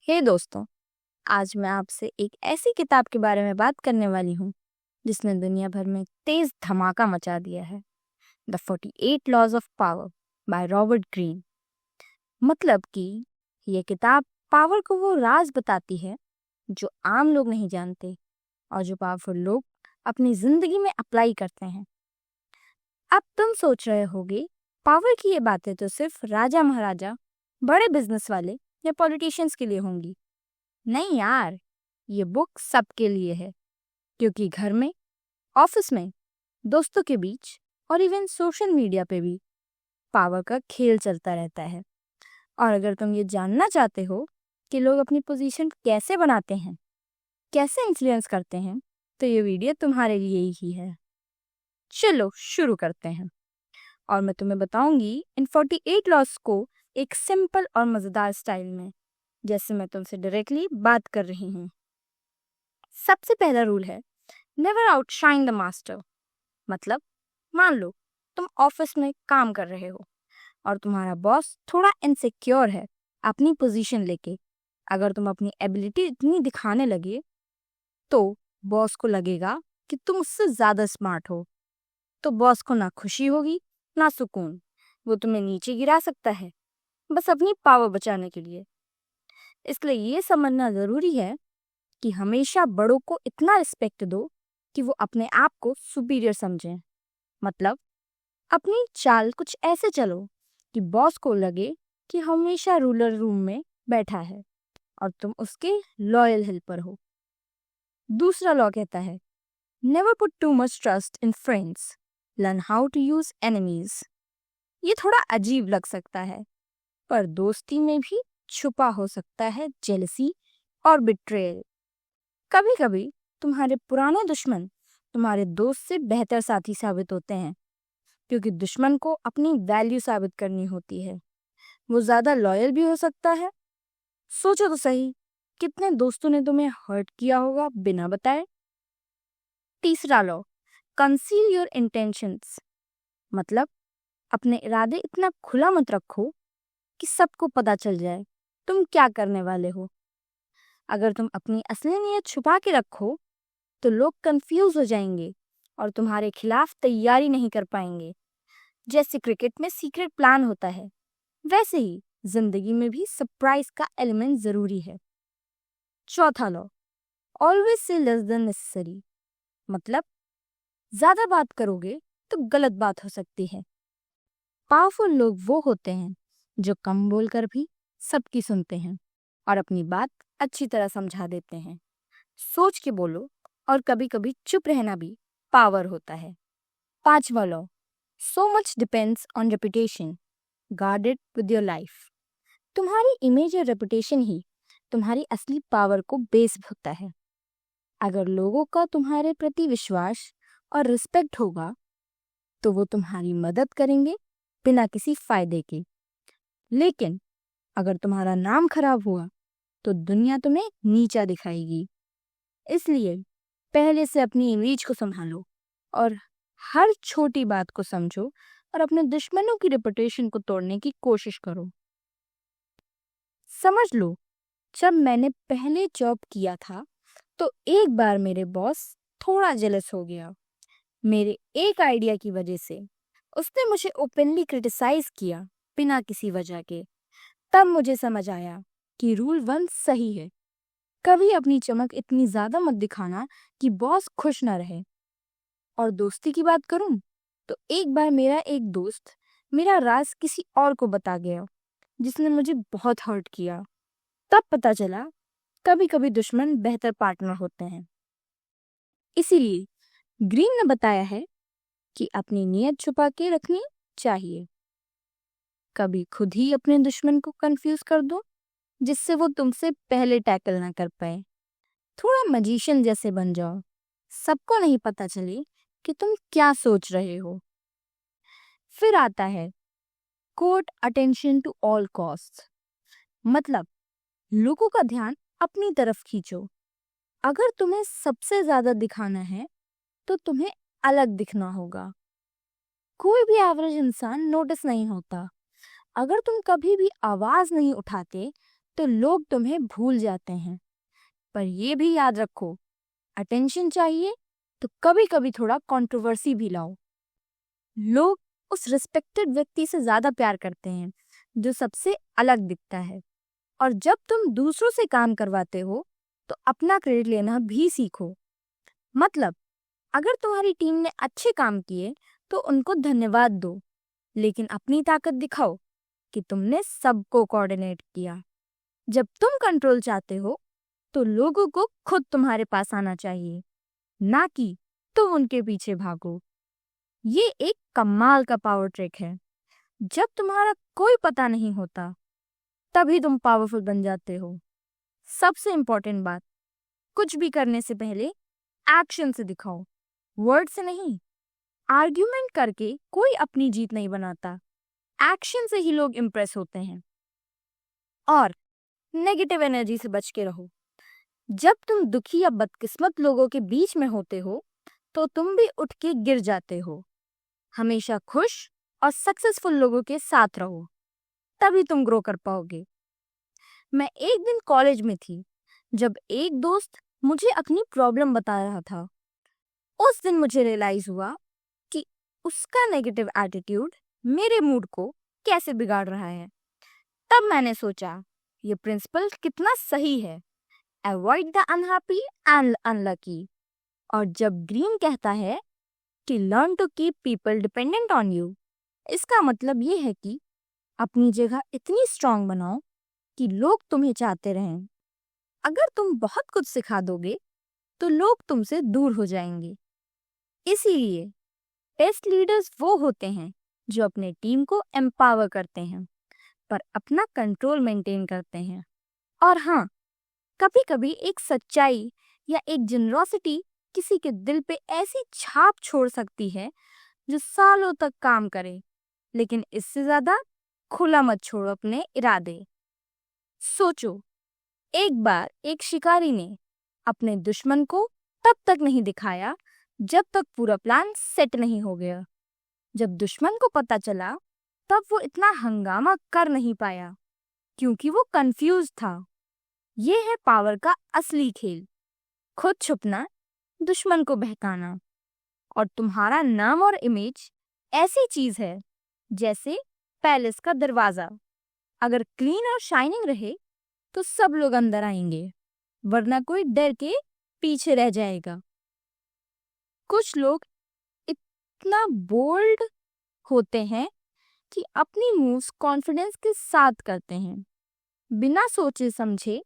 हे दोस्तों, आज मैं आपसे एक ऐसी किताब के बारे में बात करने वाली हूँ जिसने दुनिया भर में तेज धमाका मचा दिया है। The 48 laws of power by Robert Greene. मतलब कि ये किताब पावर को वो राज बताती है जो आम लोग नहीं जानते और जो पावरफुल लोग अपनी जिंदगी में अप्लाई करते हैं। अब तुम सोच रहे होगे, पावर की ये बातें तो सिर्फ राजा महाराजा, बड़े बिजनेस वाले या पॉलिटिशियंस के लिए होंगी। नहीं यार, ये बुक सबके लिए है, क्योंकि घर में, ऑफिस में, दोस्तों के बीच और इवन सोशल मीडिया पे भी पावर का खेल चलता रहता है। और अगर तुम ये जानना चाहते हो कि लोग अपनी पोजीशन कैसे बनाते हैं, कैसे इन्फ्लुएंस करते हैं, तो ये वीडियो तुम्हारे लिए ही है। चलो शुरू करते हैं और मैं तुम्हें बताऊंगी इन 48 लॉस को एक सिंपल और मजेदार स्टाइल में, जैसे मैं तुमसे डायरेक्टली बात कर रही हूँ। सबसे पहला रूल है नेवर आउटशाइन द मास्टर। मतलब, मान लो तुम ऑफिस में काम कर रहे हो और तुम्हारा बॉस थोड़ा इनसिक्योर है अपनी पोजीशन लेके। अगर तुम अपनी एबिलिटी इतनी दिखाने लगे तो बॉस को लगेगा कि तुम उससे ज्यादा स्मार्ट हो। तो बॉस को ना खुशी होगी ना सुकून। वो तुम्हें नीचे गिरा सकता है, बस अपनी पावर बचाने के लिए। इसलिए ये समझना जरूरी है कि हमेशा बड़ों को इतना रिस्पेक्ट दो कि वो अपने आप को सुपीरियर समझें। मतलब, अपनी चाल कुछ ऐसे चलो कि बॉस को लगे कि हमेशा रूलर रूम में बैठा है और तुम उसके लॉयल हेल्पर हो। दूसरा लॉ कहता है never put too much trust in friends, learn how to use enemies. ये थोड़ा अजीब लग सकता है, पर दोस्ती में भी छुपा हो सकता है जेलसी और बिट्रेयल। कभी कभी तुम्हारे पुराने दुश्मन तुम्हारे दोस्त से बेहतर साथी साबित होते हैं, क्योंकि दुश्मन को अपनी वैल्यू साबित करनी होती है। वो ज्यादा लॉयल भी हो सकता है। सोचो तो सही, कितने दोस्तों ने तुम्हें हर्ट किया होगा बिना बताए। तीसरा लॉ, कंसील योर इंटेंशंस। मतलब, अपने इरादे इतना खुला मत रखो कि सबको पता चल जाए तुम क्या करने वाले हो। अगर तुम अपनी असली नीयत छुपा के रखो तो लोग कंफ्यूज हो जाएंगे और तुम्हारे खिलाफ तैयारी नहीं कर पाएंगे। जैसे क्रिकेट में सीक्रेट प्लान होता है, वैसे ही जिंदगी में भी सरप्राइज का एलिमेंट जरूरी है। चौथा law, always say less than necessary. मतलब, ज्यादा बात करोगे तो गलत बात हो सकती है। पावरफुल लोग वो होते हैं जो कम बोलकर भी सबकी सुनते हैं और अपनी बात अच्छी तरह समझा देते हैं। सोच के बोलो, और कभी कभी चुप रहना भी पावर होता है। पांचवा law, so much depends on reputation, guard it with your life. तुम्हारी इमेज और रेपुटेशन ही तुम्हारी असली पावर को बेस होता है। अगर लोगों का तुम्हारे प्रति विश्वास और रिस्पेक्ट होगा तो वो तुम्हारी मदद करेंगे बिना किसी फायदे के। लेकिन अगर तुम्हारा नाम खराब हुआ तो दुनिया तुम्हें नीचा दिखाएगी। इसलिए पहले से अपनी इमेज को संभालो और हर छोटी बात को समझो और अपने दुश्मनों की रेपुटेशन को तोड़ने की कोशिश करो। समझ लो, जब मैंने पहले जॉब किया था तो एक बार मेरे बॉस थोड़ा जेलस हो गया मेरे एक आइडिया की वजह से। उसने मुझे ओपनली क्रिटिसाइज किया बिना किसी वजह के। तब मुझे समझ आया कि रूल 1 सही है, कभी अपनी चमक इतनी ज्यादा मत दिखाना कि बॉस खुश ना रहे। और दोस्ती की बात करूं तो एक बार मेरा एक दोस्त मेरा राज किसी और को बता गया, जिसने मुझे बहुत हर्ट किया। तब पता चला कभी कभी दुश्मन बेहतर पार्टनर होते हैं। इसीलिए ग्रीन ने बताया है कि अपनी नीयत छुपा के रखनी चाहिए। कभी खुद ही अपने दुश्मन को कंफ्यूज कर दो, जिससे वो तुमसे पहले टैकल ना कर पाए। थोड़ा मैजिशियन जैसे बन जाओ, सबको नहीं पता चले कि तुम क्या सोच रहे हो। फिर आता है quote attention to all cost. मतलब, लोगों का ध्यान अपनी तरफ खींचो। अगर तुम्हें सबसे ज्यादा दिखाना है तो तुम्हें अलग दिखना होगा। कोई भी एवरेज इंसान नोटिस नहीं होता। अगर तुम कभी भी आवाज नहीं उठाते तो लोग तुम्हें भूल जाते हैं। पर ये भी याद रखो, अटेंशन चाहिए तो कभी कभी थोड़ा कंट्रोवर्सी भी लाओ। लोग उस रिस्पेक्टेड व्यक्ति से ज्यादा प्यार करते हैं जो सबसे अलग दिखता है। और जब तुम दूसरों से काम करवाते हो तो अपना क्रेडिट लेना भी सीखो। मतलब, अगर तुम्हारी टीम ने अच्छे काम किए तो उनको धन्यवाद दो, लेकिन अपनी ताकत दिखाओ कि तुमने सबको कोऑर्डिनेट किया। जब तुम कंट्रोल चाहते हो तो लोगों को खुद तुम्हारे पास आना चाहिए, ना कि तुम उनके पीछे भागो। ये एक कमाल का पावर ट्रिक है। जब तुम्हारा कोई पता नहीं होता तभी तुम पावरफुल बन जाते हो। सबसे इंपॉर्टेंट बात, कुछ भी करने से पहले एक्शन से दिखाओ, वर्ड से नहीं। आर्ग्यूमेंट करके कोई अपनी जीत नहीं बनाता, एक्शन से ही लोग इंप्रेस होते हैं। और नेगेटिव एनर्जी से बच के रहो। जब तुम दुखी या बदकिस्मत लोगों के बीच में होते हो तो तुम भी उठ के गिर जाते हो। हमेशा खुश और सक्सेसफुल लोगों के साथ रहो, तभी तुम ग्रो कर पाओगे। मैं एक दिन कॉलेज में थी जब एक दोस्त मुझे अपनी प्रॉब्लम बता रहा था। उस दिन मुझे रियलाइज हुआ कि उसका नेगेटिव एटीट्यूड मेरे मूड को कैसे बिगाड़ रहा है। तब मैंने सोचा, ये प्रिंसिपल कितना सही है, avoid the unhappy and unlucky. और जब ग्रीन कहता है कि learn to keep people dependent on you, इसका मतलब ये है कि अपनी जगह इतनी स्ट्रांग बनाओ कि लोग तुम्हें चाहते रहें। अगर तुम बहुत कुछ सिखा दोगे तो लोग तुमसे दूर हो जाएंगे। इसीलिए बेस्ट लीडर्स वो होते हैं जो अपने टीम को एम्पावर करते हैं पर अपना कंट्रोल मेंटेन करते हैं। और हाँ, कभी कभी एक सच्चाई या एक जनरॉसिटी किसी के दिल पे ऐसी छाप छोड़ सकती है जो सालों तक काम करे। लेकिन इससे ज्यादा खुला मत छोड़ो अपने इरादे। सोचो, एक बार एक शिकारी ने अपने दुश्मन को तब तक नहीं दिखाया जब तक पूरा प्लान सेट नहीं हो गया। जब दुश्मन को पता चला तब वो इतना हंगामा कर नहीं पाया क्योंकि वो कंफ्यूज था। ये है पावर का असली खेल, खुद छुपना, दुश्मन को बहकाना। और तुम्हारा नाम और इमेज ऐसी चीज है जैसे पैलेस का दरवाजा, अगर क्लीन और शाइनिंग रहे तो सब लोग अंदर आएंगे, वरना कोई डर के पीछे रह जाएगा। कुछ लोग इतना बोल्ड होते हैं कि अपनी मूव्स कॉन्फिडेंस के साथ करते हैं, बिना सोचे समझे।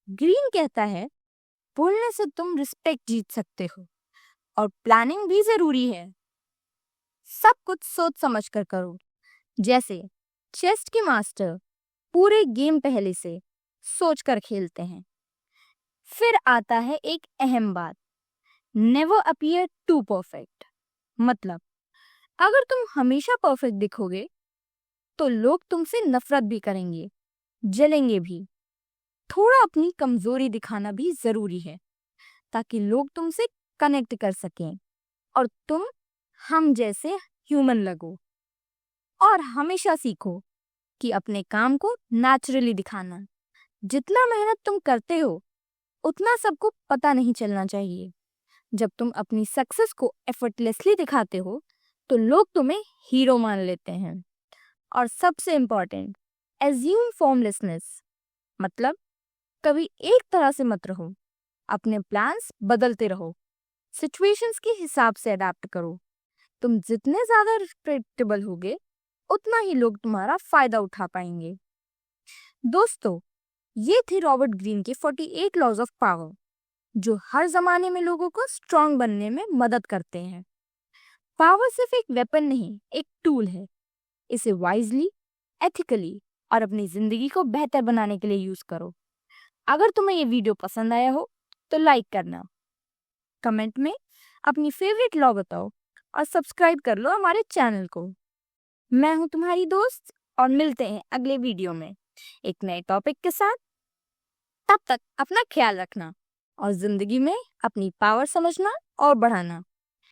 ग्रीन कहता है, बोलने से तुम रिस्पेक्ट जीत सकते हो और प्लानिंग भी जरूरी है। सब कुछ सोच समझ कर करो। जैसे चेस के मास्टर पूरे गेम पहले से सोच कर खेलते हैं। फिर आता है एक अहम बात, नेवर अपीयर टू परफेक्ट। मतलब, अगर तुम हमेशा परफेक्ट दिखोगे तो लोग तुमसे नफरत भी करेंगे, जलेंगे भी। थोड़ा अपनी कमजोरी दिखाना भी जरूरी है ताकि लोग तुमसे कनेक्ट कर सकें और तुम हम जैसे ह्यूमन लगो। और हमेशा सीखो कि अपने काम को नेचुरली दिखाना। जितना मेहनत तुम करते हो उतना सबको पता नहीं चलना चाहिए। जब तुम अपनी सक्सेस को एफर्टलेसली दिखाते हो तो लोग तुम्हें हीरो मान लेते हैं। और सबसे इम्पोर्टेंट, एज्यूम फॉर्मलेसनेस। मतलब, कभी एक तरह से मत रहो, अपने प्लान्स बदलते रहो, सिचुएशंस के हिसाब से अडेप्ट करो। तुम जितने ज्यादा प्रेडिक्टेबल होगे उतना ही लोग तुम्हारा फायदा उठा पाएंगे। दोस्तों, ये थे रॉबर्ट ग्रीन के 48 लॉज ऑफ पावर, जो हर जमाने में लोगों को स्ट्रांग बनने में मदद करते हैं। पावर सिर्फ एक वेपन नहीं, एक टूल है। इसे वाइजली, एथिकली और अपनी जिंदगी को बेहतर बनाने के लिए यूज करो। अगर तुम्हें ये वीडियो पसंद आया हो तो लाइक करना, कमेंट में अपनी फेवरेट लॉ बताओ और सब्सक्राइब कर लो हमारे चैनल को। मैं हूं तुम्हारी दोस्त और मिलते हैं अगले वीडियो में एक नए टॉपिक के साथ। तब तक अपना ख्याल रखना और जिंदगी में अपनी पावर समझना और बढ़ाना।